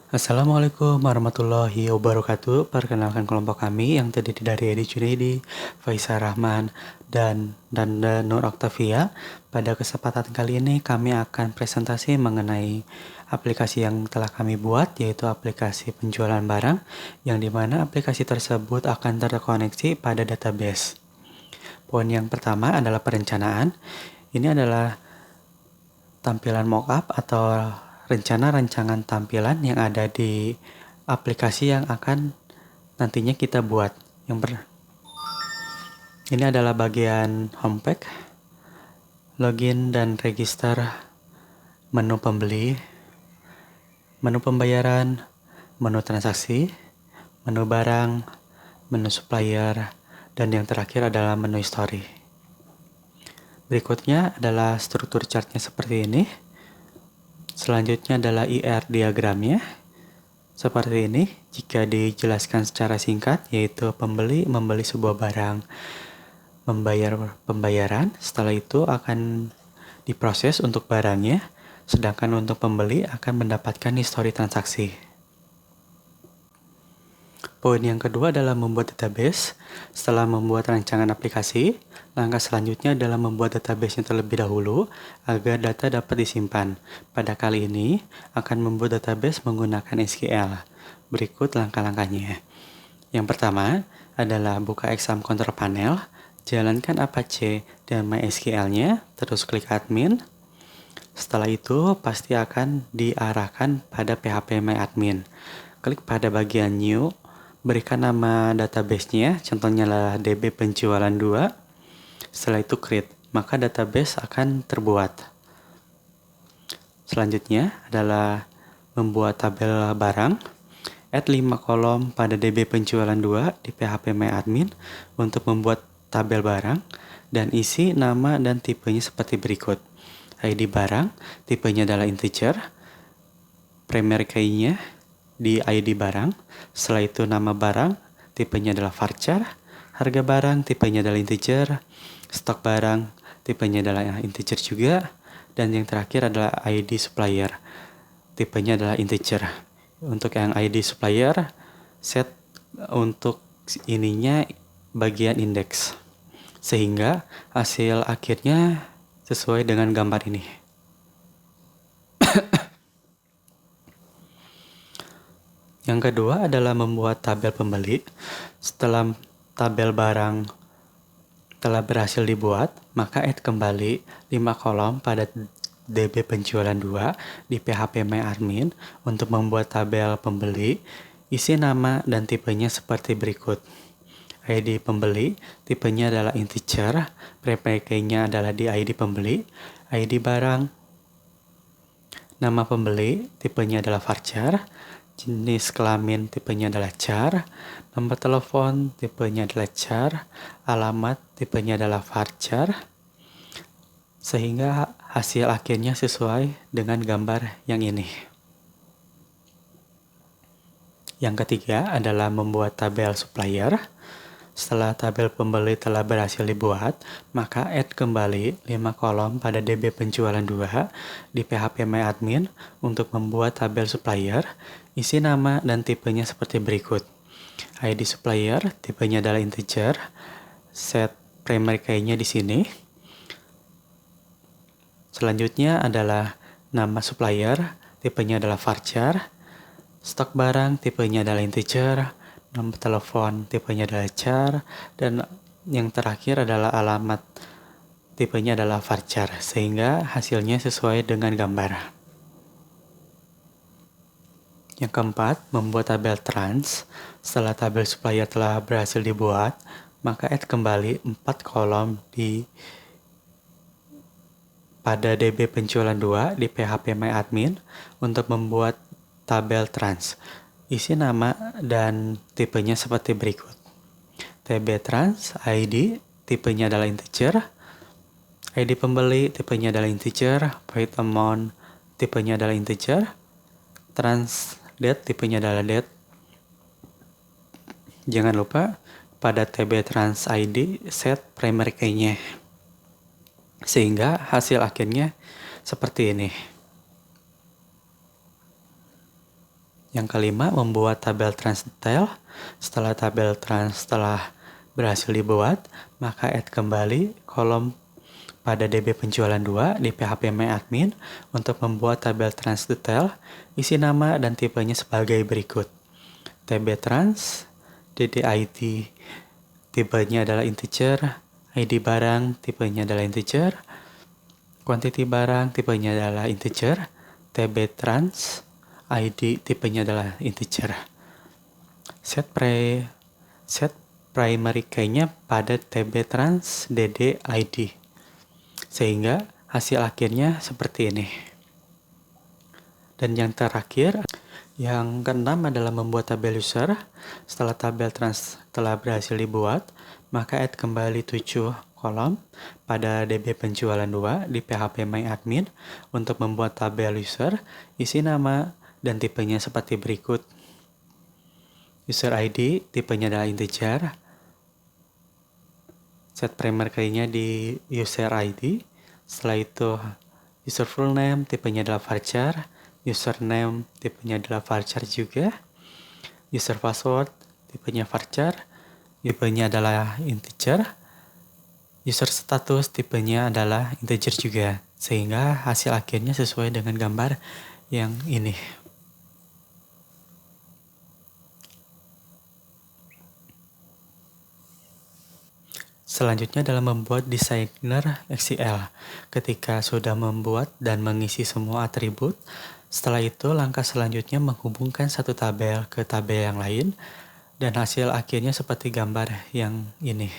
Assalamualaikum warahmatullahi wabarakatuh. Perkenalkan kelompok kami yang terdiri dari Edi Junaidi, Faisal Rahman, dan Nanda Nur Oktavia. Pada kesempatan kali ini kami akan presentasi mengenai aplikasi yang telah kami buat, yaitu aplikasi penjualan barang, yang dimana aplikasi tersebut akan terkoneksi pada database. Poin yang pertama adalah perencanaan. Ini adalah tampilan mockup atau rencana rancangan tampilan yang ada di aplikasi yang akan nantinya kita buat. Ini adalah bagian homepage, login dan register, menu pembeli, menu pembayaran, menu transaksi, menu barang, menu supplier, dan yang terakhir adalah menu history. Berikutnya adalah struktur chartnya seperti ini. Selanjutnya adalah IR diagramnya. Seperti ini, jika dijelaskan secara singkat, yaitu pembeli membeli sebuah barang, membayar pembayaran, setelah itu akan diproses untuk barangnya, sedangkan untuk pembeli akan mendapatkan histori transaksi. Poin yang kedua adalah membuat database. Setelah membuat rancangan aplikasi, langkah selanjutnya adalah membuat database-nya terlebih dahulu agar data dapat disimpan. Pada kali ini, akan membuat database menggunakan SQL. Berikut langkah-langkahnya. Yang pertama adalah buka exam control panel, jalankan Apache dan MySQL-nya, terus klik admin. Setelah itu, pasti akan diarahkan pada PHP MyAdmin. Klik pada bagian new, berikan nama database-nya, contohnya adalah DB penjualan 2. Setelah itu create, maka database akan terbuat. Selanjutnya adalah membuat tabel barang. Add 5 kolom pada DB penjualan 2 di PHP MyAdmin untuk membuat tabel barang dan isi nama dan tipenya seperti berikut. ID barang, tipenya adalah integer, primary key-nya di ID barang, setelah itu nama barang, tipenya adalah varchar, harga barang, tipenya adalah integer, stok barang, tipenya adalah integer juga, dan yang terakhir adalah ID supplier, tipenya adalah integer. Untuk yang ID supplier, set untuk ininya bagian indeks, sehingga hasil akhirnya sesuai dengan gambar ini. Yang kedua adalah membuat tabel pembeli. Setelah tabel barang telah berhasil dibuat, maka add kembali 5 kolom pada DB penjualan 2 di PHP MyAdmin untuk membuat tabel pembeli. Isi nama dan tipenya seperti berikut. ID pembeli, tipenya adalah integer, primary key-nya adalah di ID pembeli, ID barang, nama pembeli, tipenya adalah varchar, jenis kelamin, tipenya adalah char, nomor telepon, tipenya adalah char, alamat, tipenya adalah varchar, sehingga hasil akhirnya sesuai dengan gambar yang ini. Yang ketiga adalah membuat tabel supplier. Setelah tabel pembeli telah berhasil dibuat, maka add kembali 5 kolom pada DB penjualan 2 di PHP MyAdmin untuk membuat tabel supplier. Isi nama dan tipenya seperti berikut. ID supplier, tipenya adalah integer, set primary key-nya di sini. Selanjutnya adalah nama supplier, tipenya adalah varchar, stok barang, tipenya adalah integer, nomor telepon, tipenya adalah char, dan yang terakhir adalah alamat, tipenya adalah varchar, sehingga hasilnya sesuai dengan gambar. Yang keempat, membuat tabel trans. Setelah tabel supplier telah berhasil dibuat, maka add kembali 4 kolom pada DB penjualan 2 di PHP MyAdmin untuk membuat tabel trans. Isi nama dan tipenya seperti berikut. TB trans ID, tipenya adalah integer. ID pembeli, tipenya adalah integer. Paid amount, tipenya adalah integer. Trans date, tipenya adalah date. Jangan lupa pada TB trans ID set primary key-nya, sehingga hasil akhirnya seperti ini. Yang kelima, membuat tabel transdetail. Setelah tabel telah berhasil dibuat, maka add kembali kolom pada DB penjualan 2 di PHP MyAdmin untuk membuat tabel transdetail. Isi nama dan tipenya sebagai berikut. TB trans, DDID, tipenya adalah integer, ID barang, tipenya adalah integer, quantity barang, tipenya adalah integer, TB trans, ID, tipenya adalah integer. Set primary key-nya pada TB trans DD ID. Sehingga hasil akhirnya seperti ini. Dan yang terakhir, yang keenam adalah membuat tabel user. Setelah tabel trans telah berhasil dibuat, maka add kembali 7 kolom pada DB penjualan 2 di PHP MyAdmin untuk membuat tabel user. Isi nama dan tipenya seperti berikut. User ID, tipenya adalah integer. Set primary key-nya di user ID. Setelah itu user full name, tipenya adalah varchar. Username, tipenya adalah varchar juga. User password, tipenya varchar. Tipenya adalah integer. User status, tipenya adalah integer juga. Sehingga hasil akhirnya sesuai dengan gambar yang ini. Selanjutnya adalah membuat designer SQL. Ketika sudah membuat dan mengisi semua atribut, setelah itu langkah selanjutnya menghubungkan satu tabel ke tabel yang lain, dan hasil akhirnya seperti gambar yang ini.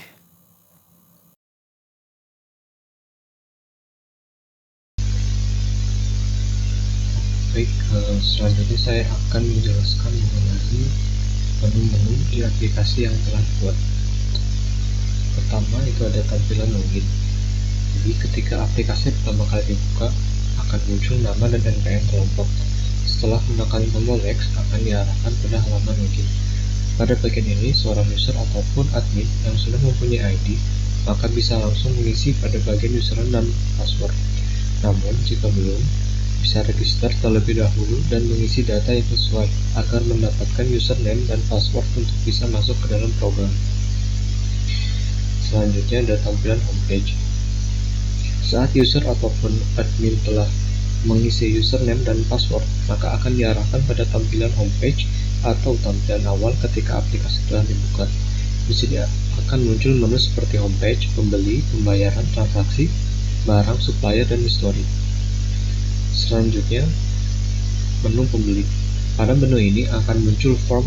Baik, selanjutnya saya akan menjelaskan mengenai menu-menu di aplikasi yang telah dibuat. Pertama itu ada tampilan login. Jadi ketika aplikasi pertama kali dibuka, akan muncul nama dan NPM kelompok. Setelah menekan tombol next, akan diarahkan pada halaman login. Pada bagian ini, seorang user ataupun admin yang sudah mempunyai ID, maka bisa langsung mengisi pada bagian username dan password. Namun, jika belum, bisa register terlebih dahulu dan mengisi data yang sesuai agar mendapatkan username dan password untuk bisa masuk ke dalam program. Selanjutnya ada tampilan homepage. Saat user ataupun admin telah mengisi username dan password, maka akan diarahkan pada tampilan homepage atau tampilan awal ketika aplikasi telah dibuka. Di sini akan muncul menu seperti homepage, pembeli, pembayaran, transaksi, barang, supplier, dan history. Selanjutnya, menu pembeli. Pada menu ini akan muncul form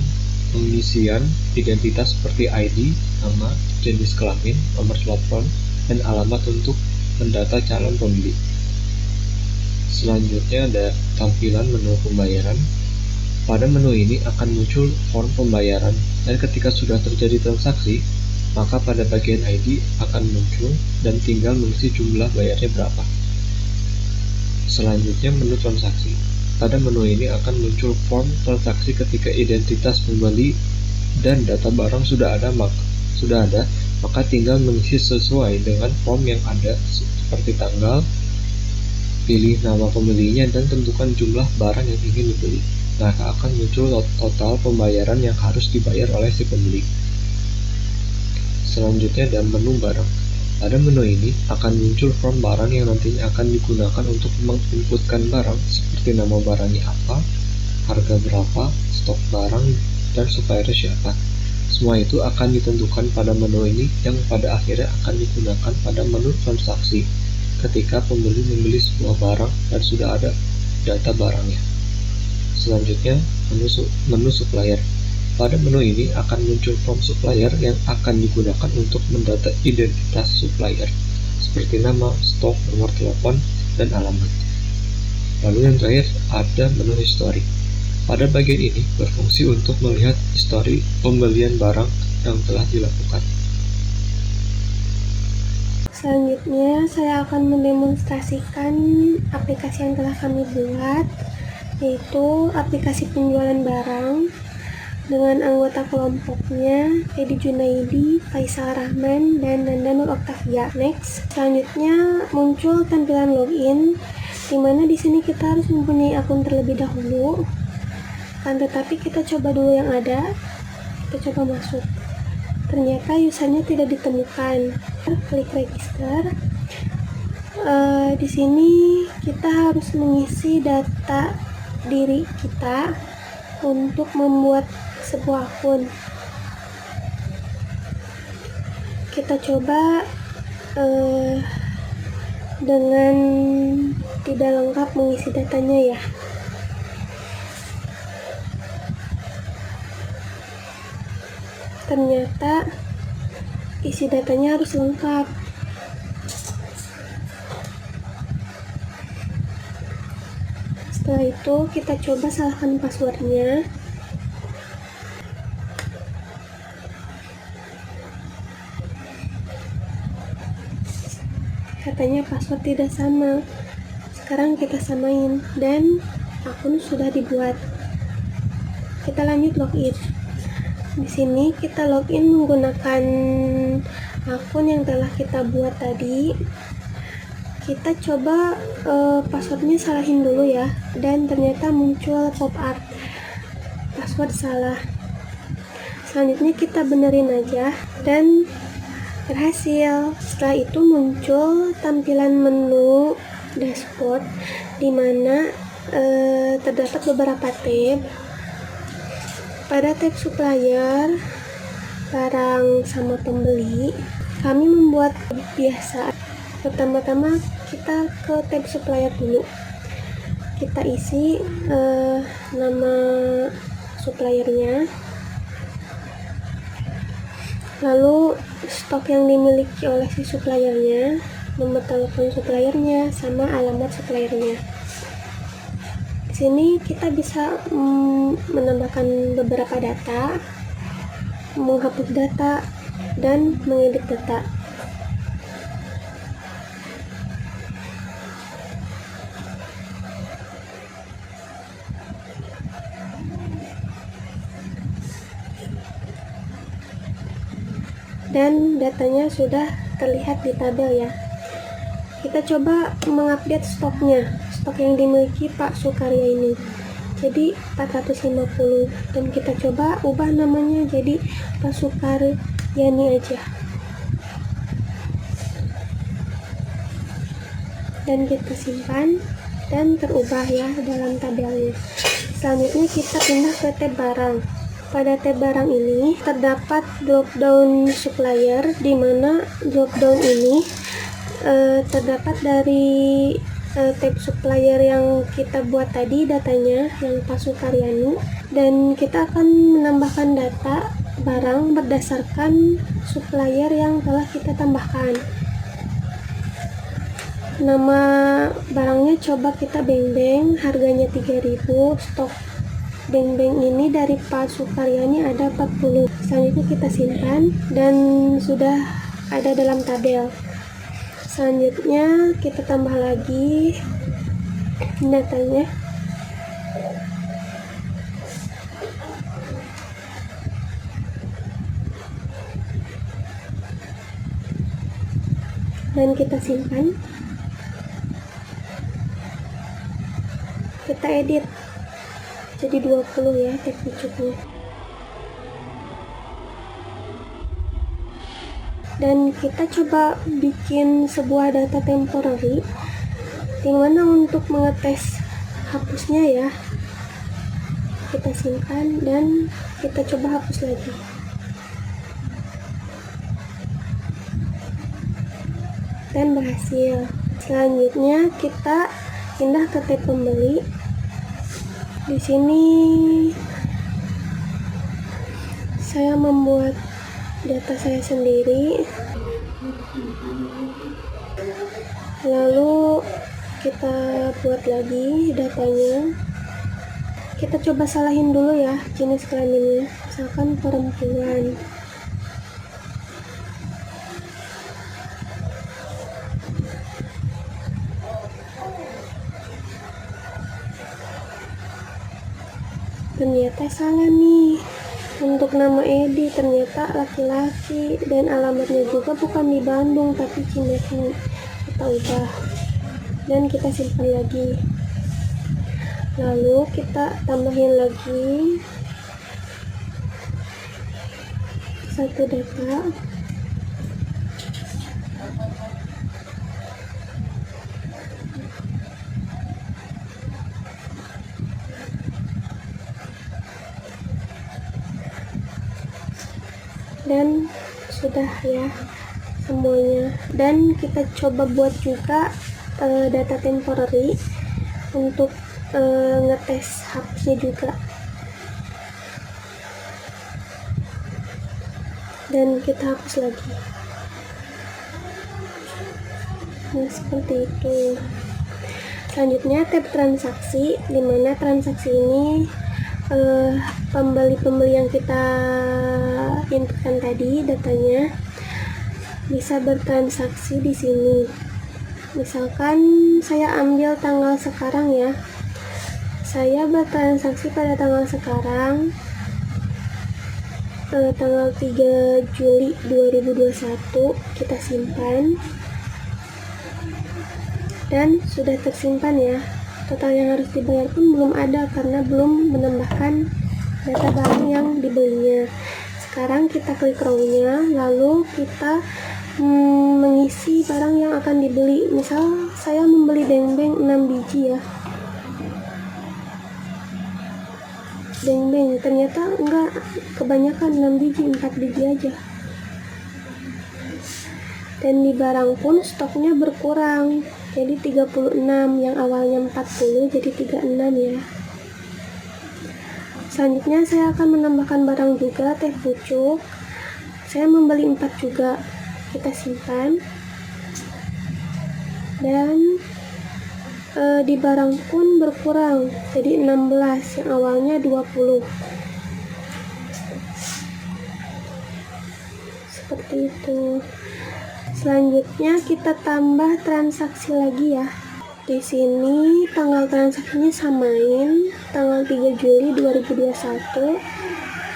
pengisian identitas seperti ID, nama, jenis kelamin, nomor telepon, dan alamat untuk mendata calon pembeli. Selanjutnya ada tampilan menu pembayaran. Pada menu ini akan muncul form pembayaran, dan ketika sudah terjadi transaksi, maka pada bagian ID akan muncul dan tinggal mengisi jumlah bayarnya berapa. Selanjutnya menu transaksi. Pada menu ini akan muncul form transaksi ketika identitas pembeli dan data barang sudah ada, maka tinggal mengisi sesuai dengan form yang ada seperti tanggal, pilih nama pembelinya, dan tentukan jumlah barang yang ingin dibeli. Maka akan muncul total pembayaran yang harus dibayar oleh si pembeli. Selanjutnya ada menu barang. Pada menu ini akan muncul form barang yang nantinya akan digunakan untuk menginputkan barang seperti nama barangnya apa, harga berapa, stok barang, dan supplier siapa. Semua itu akan ditentukan pada menu ini yang pada akhirnya akan digunakan pada menu transaksi ketika pembeli membeli sebuah barang dan sudah ada data barangnya. Selanjutnya, menu supplier. Pada menu ini akan muncul form supplier yang akan digunakan untuk mendata identitas supplier, seperti nama, stok, nomor telepon, dan alamat. Lalu yang terakhir ada menu history. Pada bagian ini berfungsi untuk melihat histori pembelian barang yang telah dilakukan. Selanjutnya saya akan mendemonstrasikan aplikasi yang telah kami buat, yaitu aplikasi penjualan barang dengan anggota kelompoknya Edi Junaidi, Faisal Rahman, dan Nandanur Octavia. Next, selanjutnya muncul tampilan login, di mana di sini kita harus mempunyai akun terlebih dahulu. Akan tetapi kita coba dulu yang ada, kita coba masuk. Ternyata usernya tidak ditemukan. Klik register. Di sini kita harus mengisi data diri kita untuk membuat sebuah akun. Kita coba dengan tidak lengkap mengisi datanya ya. Ternyata isi datanya harus lengkap. Setelah itu kita coba salahkan passwordnya. Katanya password tidak sama. Sekarang kita samain dan akun sudah dibuat. Kita lanjut login. Di sini kita login menggunakan akun yang telah kita buat tadi. Kita coba passwordnya salahin dulu ya, dan ternyata muncul pop up password salah. Selanjutnya kita benerin aja dan berhasil. Setelah itu muncul tampilan menu dashboard di mana terdapat beberapa tab. Pada tab supplier, barang sama pembeli, kami membuat biasa. Pertama-tama kita ke tab supplier dulu. Kita isi nama suppliernya, lalu stok yang dimiliki oleh si suppliernya, nomor telepon suppliernya, sama alamat suppliernya. Di sini kita bisa menambahkan beberapa data, menghapus data, dan mengedit data. Dan datanya sudah terlihat di tabel ya. Kita coba mengupdate stoknya, stok yang dimiliki Pak Sukarya ini jadi 450, dan kita coba ubah namanya jadi Pak Sukaryani aja, dan kita simpan dan terubah ya dalam tabelnya. Selanjutnya kita pindah ke tab barang. Pada tab barang ini terdapat drop-down supplier, di mana drop-down ini terdapat dari tab supplier yang kita buat tadi datanya, yang Pak Sukaryani, dan kita akan menambahkan data barang berdasarkan supplier yang telah kita tambahkan. Nama barangnya coba kita beng-beng, harganya 3.000, stok beng-beng ini dari Pak Sukaryani ada 40. Selanjutnya kita simpan dan sudah ada dalam tabel. Selanjutnya kita tambah lagi datanya. Dan kita simpan. Kita edit jadi 20 ya tab pucuknya. Dan kita coba bikin sebuah data temporary, dimana untuk mengetes hapusnya ya, kita simpan dan kita coba hapus lagi. Dan berhasil. Selanjutnya kita pindah ke tab pembeli. Di sini saya membuat data saya sendiri, lalu kita buat lagi datanya. Kita coba salahin dulu ya jenis kelaminnya, misalkan perempuan. Ternyata salah nih, untuk nama Edi ternyata laki-laki, dan alamatnya juga bukan di Bandung tapi Cimahi. Kita ubah dan kita simpan lagi. Lalu kita tambahin lagi satu data. Dan sudah ya semuanya. Dan kita coba buat juga data temporary untuk ngetes hapsnya juga. Dan kita hapus lagi. Nah, seperti itu. Selanjutnya tab transaksi, dimana transaksi ini pembeli-pembeli yang kita inputkan tadi datanya bisa bertransaksi di sini. Misalkan saya ambil tanggal sekarang ya. Saya bertransaksi pada tanggal sekarang, tanggal 3 Juli 2021, kita simpan. Dan sudah tersimpan ya. Total yang harus dibayar pun belum ada karena belum menambahkan data barang yang dibelinya. Sekarang kita klik row-nya, lalu kita mengisi barang yang akan dibeli. Misal saya membeli beng-beng 6 biji ya. Beng-beng, ternyata enggak, kebanyakan 6 biji, 4 biji aja. Dan di barang pun stoknya berkurang, jadi 36, yang awalnya 40 jadi 36 ya. Selanjutnya saya akan menambahkan barang juga, teh pucuk. Saya membeli 4 juga, kita simpan. Dan di barang pun berkurang, jadi 16, yang awalnya 20. Seperti itu. Selanjutnya kita tambah transaksi lagi ya. Di sini tanggal transaksinya samain tanggal 3 Juli 2021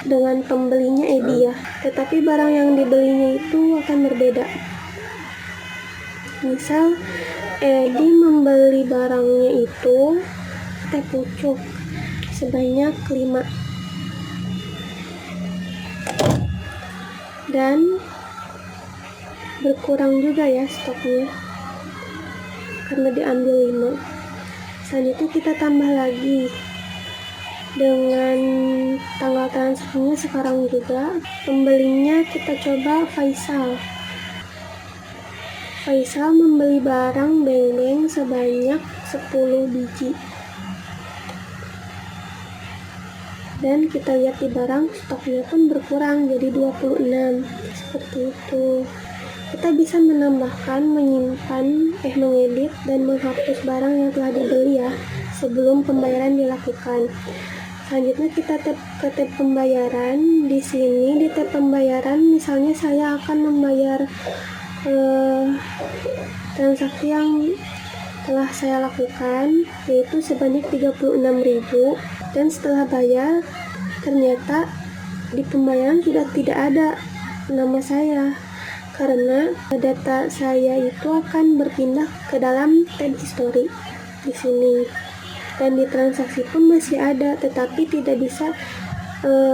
dengan pembelinya Edi ya. Tetapi barang yang dibelinya itu akan berbeda. Misal Edi membeli barangnya itu teh pucuk sebanyak 5. Dan berkurang juga ya stoknya karena diambil 5. Selanjutnya kita tambah lagi dengan tanggal transaksinya sekarang juga. Pembelinya kita coba Faisal. Faisal membeli barang beng-beng sebanyak 10 biji. Dan kita lihat di barang stoknya pun berkurang jadi 26. Seperti itu. Kita bisa menambahkan, menyimpan, mengedit dan menghapus barang yang telah dibeli ya sebelum pembayaran dilakukan. Selanjutnya kita ke tab pembayaran. Di sini di tab pembayaran misalnya saya akan membayar transaksi yang telah saya lakukan yaitu sebanyak 36.000, dan setelah bayar ternyata di pembayaran sudah tidak ada nama saya karena data saya itu akan berpindah ke dalam tab history di sini, dan di transaksi pun masih ada tetapi tidak bisa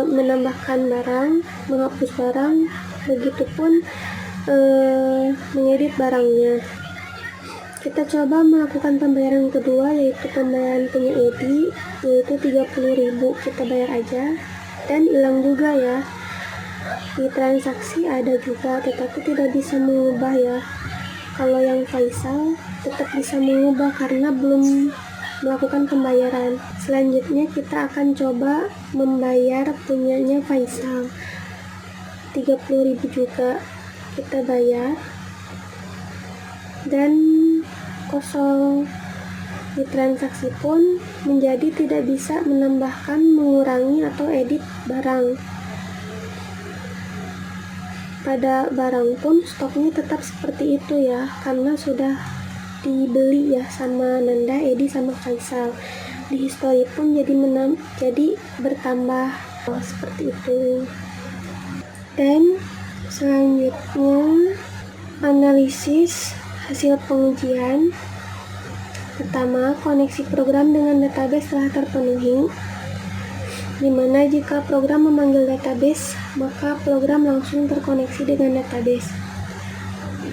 menambahkan barang, menghapus barang, begitupun mengedit barangnya. Kita coba melakukan pembayaran kedua yaitu pembayaran punya Edi yaitu 30.000, kita bayar aja dan hilang juga ya. Di transaksi ada juga tetapi tidak bisa mengubah ya. Kalau yang Faisal tetap bisa mengubah karena belum melakukan pembayaran. Selanjutnya kita akan coba membayar punyanya Faisal 30.000 juga, kita bayar dan kosong. Di transaksi pun menjadi tidak bisa menambahkan, mengurangi atau edit barang. Pada barang pun stoknya tetap seperti itu ya karena sudah dibeli ya sama Nanda, Edi sama Faisal. Di history pun jadi bertambah seperti itu. Dan selanjutnya analisis hasil pengujian. Pertama, koneksi program dengan database telah terpenuhi, di mana jika program memanggil database, maka program langsung terkoneksi dengan database.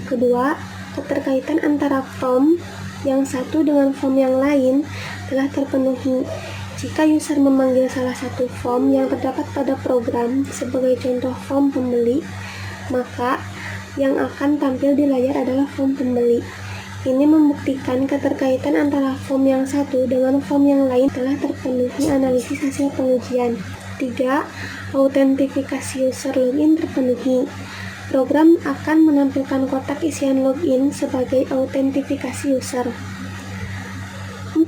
Kedua, keterkaitan antara form yang satu dengan form yang lain telah terpenuhi. Jika user memanggil salah satu form yang terdapat pada program, sebagai contoh form pembeli, maka yang akan tampil di layar adalah form pembeli. Ini membuktikan keterkaitan antara form yang satu dengan form yang lain telah terpenuhi analisis hasil pengujian. 3. Autentifikasi user login terpenuhi. Program akan menampilkan kotak isian login sebagai autentifikasi user. 4.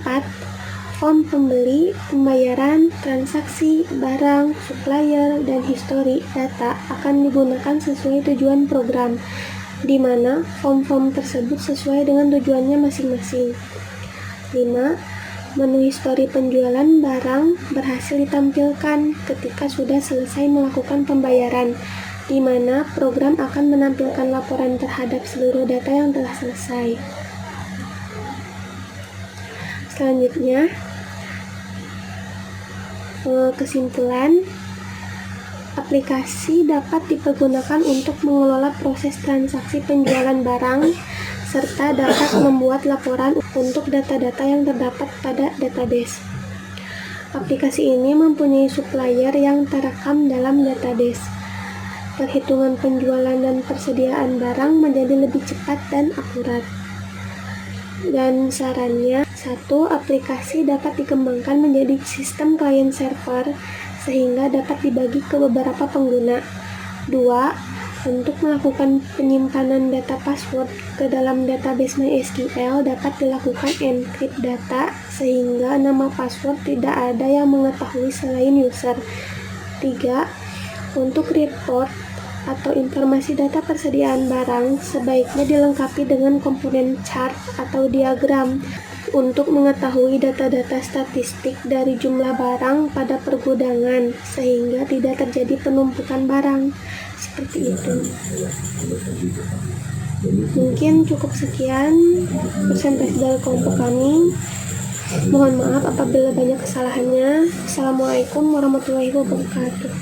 Form pembeli, pembayaran, transaksi, barang, supplier, dan histori data akan digunakan sesuai tujuan program, di mana form-form tersebut sesuai dengan tujuannya masing-masing. 5. Menu histori penjualan barang berhasil ditampilkan ketika sudah selesai melakukan pembayaran, di mana program akan menampilkan laporan terhadap seluruh data yang telah selesai. Selanjutnya, kesimpulan, aplikasi dapat dipergunakan untuk mengelola proses transaksi penjualan barang serta dapat membuat laporan untuk data-data yang terdapat pada database. Aplikasi ini mempunyai supplier yang terekam dalam database. Perhitungan penjualan dan persediaan barang menjadi lebih cepat dan akurat. Dan sarannya, 1. Aplikasi dapat dikembangkan menjadi sistem client server sehingga dapat dibagi ke beberapa pengguna. 2. Untuk melakukan penyimpanan data password ke dalam database MySQL dapat dilakukan encrypt data sehingga nama password tidak ada yang mengetahui selain user. 3. Untuk report atau informasi data persediaan barang sebaiknya dilengkapi dengan komponen chart atau diagram untuk mengetahui data-data statistik dari jumlah barang pada pergudangan sehingga tidak terjadi penumpukan barang. Seperti itu. Mungkin cukup sekian presentasi dari kelompok kami. Mohon maaf apabila banyak kesalahannya. Assalamualaikum warahmatullahi wabarakatuh.